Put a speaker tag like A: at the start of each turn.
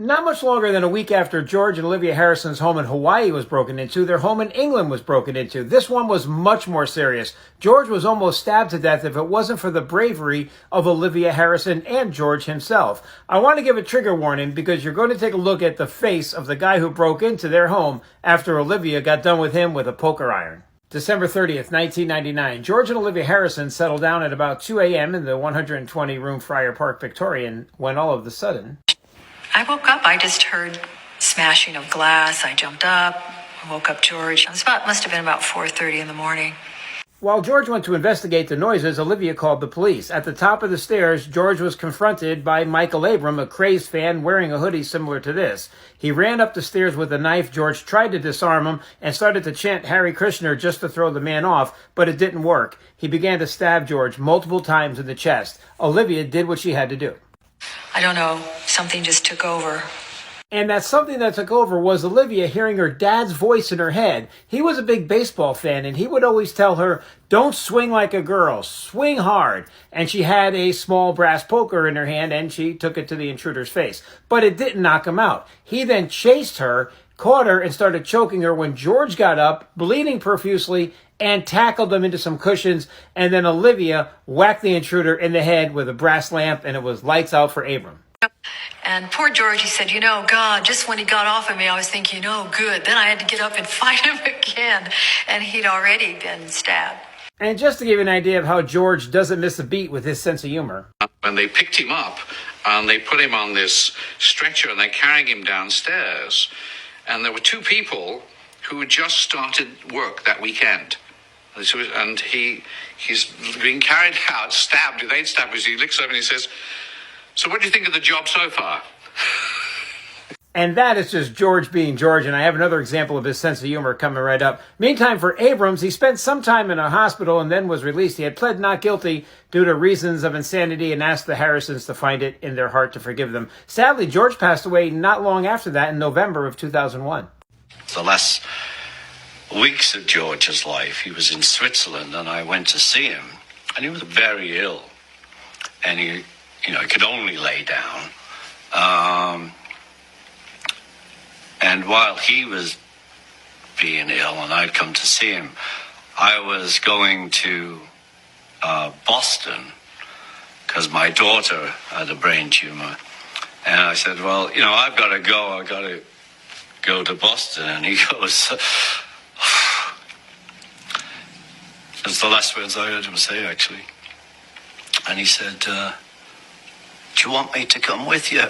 A: Not much longer than a week after George and Olivia Harrison's home in Hawaii was broken into, their home in England was broken into. This one was much more serious. George was almost stabbed to death if it wasn't for the bravery of Olivia Harrison and George himself. I want to give a trigger warning because you're going to take a look at the face of the guy who broke into their home after Olivia got done with him with a poker iron. December 30th, 1999. George and Olivia Harrison settled down at about 2 a.m. in the 120-room Friar Park Victorian when all of a sudden,
B: I woke up, I just heard smashing of glass. I jumped up, woke up George. Must have been about 4:30 in the morning.
A: While George went to investigate the noises, Olivia called the police. At the top of the stairs, George was confronted by Michael Abram, a crazed fan wearing a hoodie similar to this. He ran up the stairs with a knife. George tried to disarm him and started to chant Hare Krishna just to throw the man off, but it didn't work. He began to stab George multiple times in the chest. Olivia did what she had to do.
B: I don't know, something just took over.
A: And that something that took over was Olivia hearing her dad's voice in her head. He was a big baseball fan, and he would always tell her, "Don't swing like a girl, swing hard." And she had a small brass poker in her hand, and she took it to the intruder's face. But it didn't knock him out. He then chased her, caught her, and started choking her when George got up, bleeding profusely, and tackled him into some cushions. And then Olivia whacked the intruder in the head with a brass lamp, and it was lights out for Abram.
B: And poor George, he said, God, just when he got off of me, I was thinking, good. Then I had to get up and fight him again. And he'd already been stabbed.
A: And just to give you an idea of how George doesn't miss a beat with his sense of humor.
C: When they picked him up and they put him on this stretcher and they're carrying him downstairs, and there were two people who had just started work that weekend. And he's being carried out, stabbed. They'd stabbed him. He looks up and he says, "So what do you think of the job so far?"
A: And that is just George being George, and I have another example of his sense of humor coming right up. Meantime, for Abrams, he spent some time in a hospital and then was released. He had pled not guilty due to reasons of insanity and asked the Harrisons to find it in their heart to forgive them. Sadly, George passed away not long after that in November of 2001.
D: The last weeks of George's life, he was in Switzerland, and I went to see him, and he was very ill, and he could only lay down. And while he was being ill and I'd come to see him, I was going to Boston because my daughter had a brain tumor. And I said, well, I've got to go. I've got to go to Boston. And he goes, it's the last words I heard him say, actually. And he said, do you want me to come with you?